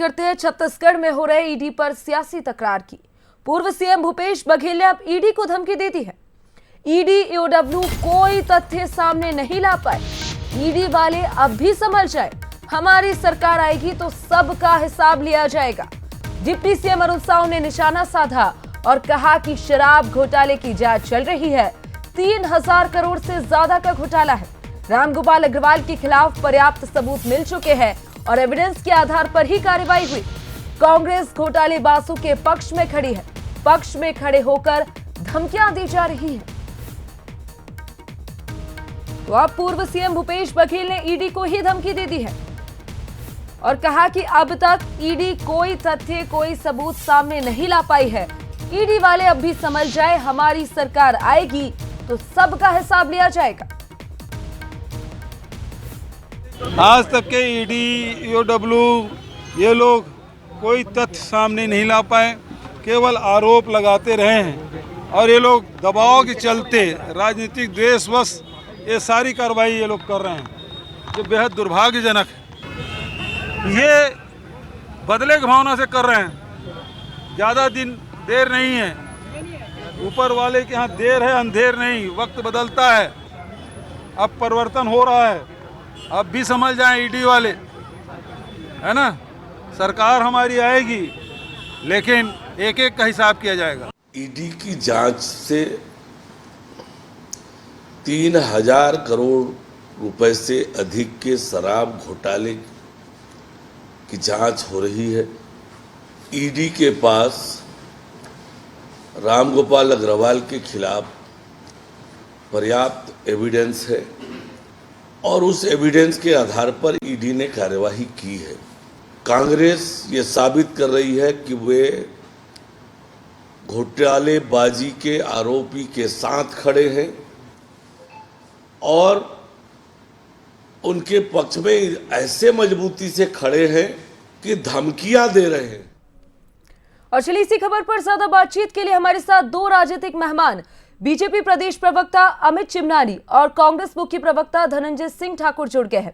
करते हैं छत्तीसगढ़ में हो रहे ईडी पर सियासी तकरार की। पूर्व सीएम भूपेश बघेल ने अब ईडी को धमकी दे दी है। ईडी ईओडब्ल्यू कोई तथ्य सामने नहीं ला पाए। ईडी वाले अब भी संभल जाए, हमारी सरकार आएगी तो सबका हिसाब लिया जाएगा। डिप्टी सीएम अरुण साव ने निशाना साधा और कहा कि शराब घोटाले की जांच चल रही है। 3000 करोड़ से ज्यादा का घोटाला है। रामगोपाल अग्रवाल के खिलाफ पर्याप्त सबूत मिल चुके हैं और एविडेंस के आधार पर ही कार्रवाई हुई। कांग्रेस घोटालेबाजों के पक्ष में खड़ी है, पक्ष में खड़े होकर धमकियां दी जा रही हैं। तो अब पूर्व सीएम भूपेश बघेल ने ईडी को ही धमकी दे दी है और कहा कि अब तक ईडी कोई तथ्य, कोई सबूत सामने नहीं ला पाई है। ईडी वाले अब भी समझ जाए, हमारी सरकार आएगी तो सबका हिसाब लिया जाएगा। आज तक के ईडी, ईओडब्ल्यू ये लोग कोई तथ्य सामने नहीं ला पाए, केवल आरोप लगाते रहे हैं और ये लोग दबाव के चलते राजनीतिक द्वेषवश ये सारी कार्रवाई ये लोग कर रहे हैं, जो बेहद दुर्भाग्यजनक है। ये बदले की भावना से कर रहे हैं। ज़्यादा दिन देर नहीं है, ऊपर वाले के यहाँ देर है, अंधेर नहीं। वक्त बदलता है, अब परिवर्तन हो रहा है। अब भी समझ जाएं ईडी वाले, है ना। सरकार हमारी आएगी लेकिन एक एक का हिसाब किया जाएगा। ईडी की जांच से 3000 करोड़ रुपए से अधिक के शराब घोटाले की जांच हो रही है। ईडी के पास रामगोपाल अग्रवाल के खिलाफ पर्याप्त एविडेंस है और उस एविडेंस के आधार पर ईडी ने कार्यवाही की है। कांग्रेस ये साबित कर रही है कि वे घोटालेबाजी के आरोपी के साथ खड़े हैं और उनके पक्ष में ऐसे मजबूती से खड़े हैं कि धमकियां दे रहे हैं। और चलिए इसी खबर पर ज्यादा बातचीत के लिए हमारे साथ दो राजनीतिक मेहमान, बीजेपी प्रदेश प्रवक्ता अमित चिमनानी और कांग्रेस मुख्य प्रवक्ता धनंजय सिंह ठाकुर जुड़ गए हैं।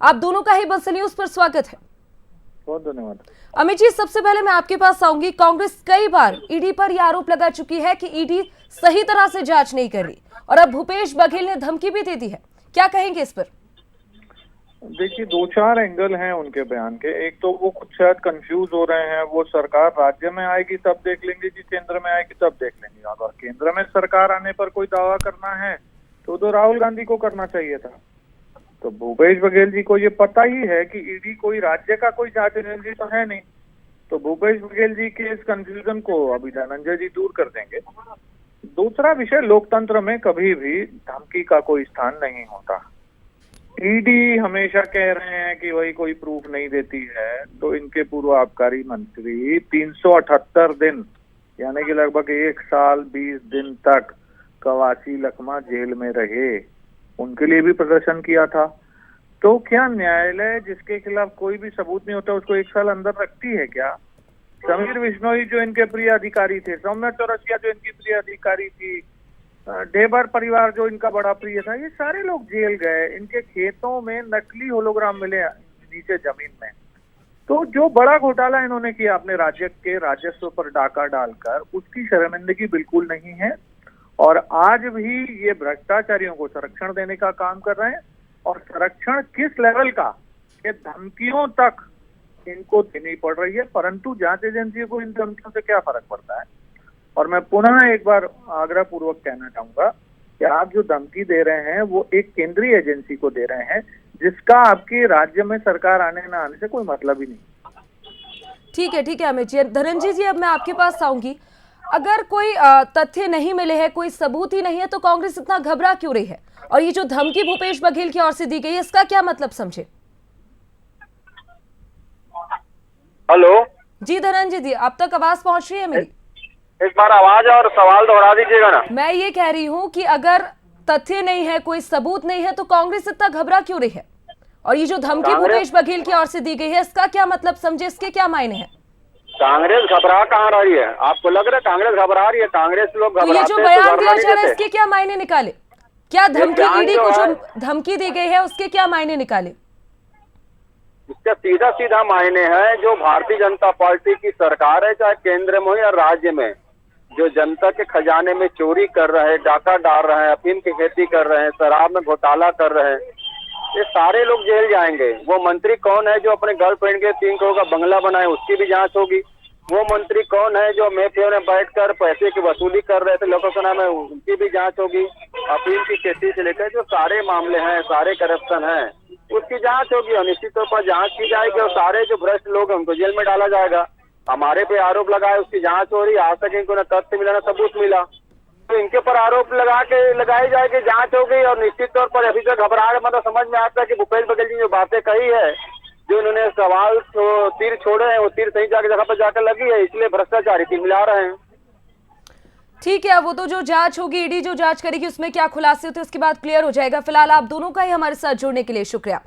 आप दोनों का ही बस न्यूज पर स्वागत है। बहुत धन्यवाद। अमित जी, सबसे पहले मैं आपके पास आऊंगी। कांग्रेस कई बार ईडी पर यह आरोप लगा चुकी है कि ईडी सही तरह से जांच नहीं कर रही और अब भूपेश बघेल ने धमकी भी दे दी है, क्या कहेंगे इस पर? देखिए, 2-4 एंगल हैं उनके बयान के। एक तो वो कुछ शायद कंफ्यूज हो रहे हैं। वो सरकार राज्य में आएगी तब देख लेंगे कि केंद्र में आएगी तब देख लेंगे। अगर केंद्र में सरकार आने पर कोई दावा करना है तो राहुल गांधी को करना चाहिए था। तो भूपेश बघेल जी को ये पता ही है कि ईडी कोई राज्य का कोई जांच एजेंसी तो है नहीं। तो भूपेश बघेल जी के इस कंफ्यूजन को अभी धनंजय जी दूर कर देंगे। दूसरा विषय, लोकतंत्र में कभी भी धमकी का कोई स्थान नहीं होता। ईडी हमेशा कह रहे हैं कि वही कोई प्रूफ नहीं देती है, तो इनके पूर्व आबकारी मंत्री 378 दिन यानी कि लगभग 1 साल 20 दिन तक कवासी लखमा जेल में रहे। उनके लिए भी प्रदर्शन किया था। तो क्या न्यायालय जिसके खिलाफ कोई भी सबूत नहीं होता उसको 1 साल अंदर रखती है क्या? समीर बिश्नोई जो इनके प्रिय अधिकारी थे, सौम्या चौरसिया जो इनकी प्रिय अधिकारी थी, ढेबर परिवार जो इनका बड़ा प्रिय था, ये सारे लोग जेल गए। इनके खेतों में नकली होलोग्राम मिले नीचे जमीन में। तो जो बड़ा घोटाला इन्होंने किया अपने राज्य के राजस्व पर डाका डालकर, उसकी शर्मिंदगी बिल्कुल नहीं है। और आज भी ये भ्रष्टाचारियों को संरक्षण देने का काम कर रहे हैं। और संरक्षण किस लेवल का, ये धमकियों तक इनको देनी पड़ रही है। परंतु जांच एजेंसियों को इन धमकियों से क्या फर्क पड़ता है? और मैं पुनः एक बार आग्रह पूर्वक कहना चाहूंगा कि आप जो धमकी दे रहे हैं वो एक केंद्रीय एजेंसी को दे रहे हैं, जिसका आपके राज्य में सरकार आने ना आने से कोई मतलब ही नहीं। ठीक है अमित जी। धनंजय जी, अब मैं आपके पास आऊंगी। अगर कोई तथ्य नहीं मिले हैं, कोई सबूत ही नहीं है, तो कांग्रेस इतना घबरा क्यों रही है? और ये जो धमकी भूपेश बघेल की ओर से दी गई है, इसका क्या मतलब समझे? हेलो जी धनंजय जी, अब तक आवाज पहुंच रही है मेरी? एक बार आवाज और सवाल दोहरा दीजिएगा ना। मैं ये कह रही हूँ कि अगर तथ्य नहीं है, कोई सबूत नहीं है, तो कांग्रेस इतना घबरा क्यों रही है? और ये जो धमकी भूपेश बघेल की ओर से दी गई है, इसका क्या मतलब समझे, इसके क्या मायने हैं? कांग्रेस घबरा कहाँ रही है? आपको लग रहा है कांग्रेस घबरा रही है? कांग्रेस लोग तो ये जो बयान दिया जा रहा है, इसके क्या मायने निकाले? क्या धमकी, ईडी को जो धमकी दी गई है उसके क्या मायने निकाले? इसका सीधा सीधा मायने है, जो भारतीय जनता पार्टी की सरकार है, चाहे केंद्र में हो या राज्य में, जो जनता के खजाने में चोरी कर रहे हैं, डाका डाल रहे हैं, अफीम की खेती कर रहे हैं, शराब में घोटाला कर रहे हैं, ये सारे लोग जेल जाएंगे। वो मंत्री कौन है जो अपने गर्लफ्रेंड के 3 करोड़ का बंगला बनाए, उसकी भी जांच होगी। वो मंत्री कौन है जो मेफेयर में बैठकर पैसे की वसूली कर रहे थे लोगों के नाम, उनकी भी जांच होगी। अफीम की खेती से लेकर जो सारे मामले हैं, सारे करप्शन हैं, उसकी जांच होगी और निश्चित तौर पर जांच की जाएगी और सारे जो भ्रष्ट लोग हैं उनको जेल में डाला जाएगा। हमारे पे आरोप लगाए, उसकी जांच हो रही, आज तक इनको न तथ्य मिला न सबूत मिला, तो इनके पर आरोप लगाई जाएगी, जांच हो गई और निश्चित तौर पर अभी तक घबराहट मतलब समझ में आता है कि भूपेश बघेल जी जो बातें कही है, जो इन्होंने सवाल तीर छोड़े हैं, वो तीर सही जगह पर जाकर लगी है, इसलिए भ्रष्टाचारी तीर मिला रहे हैं। ठीक है, वो तो जो जांच होगी, ईडी जो जांच करेगी उसमें क्या खुलासे होते हैं उसके बाद क्लियर हो जाएगा। फिलहाल आप दोनों का ही हमारे साथ जुड़ने के लिए शुक्रिया।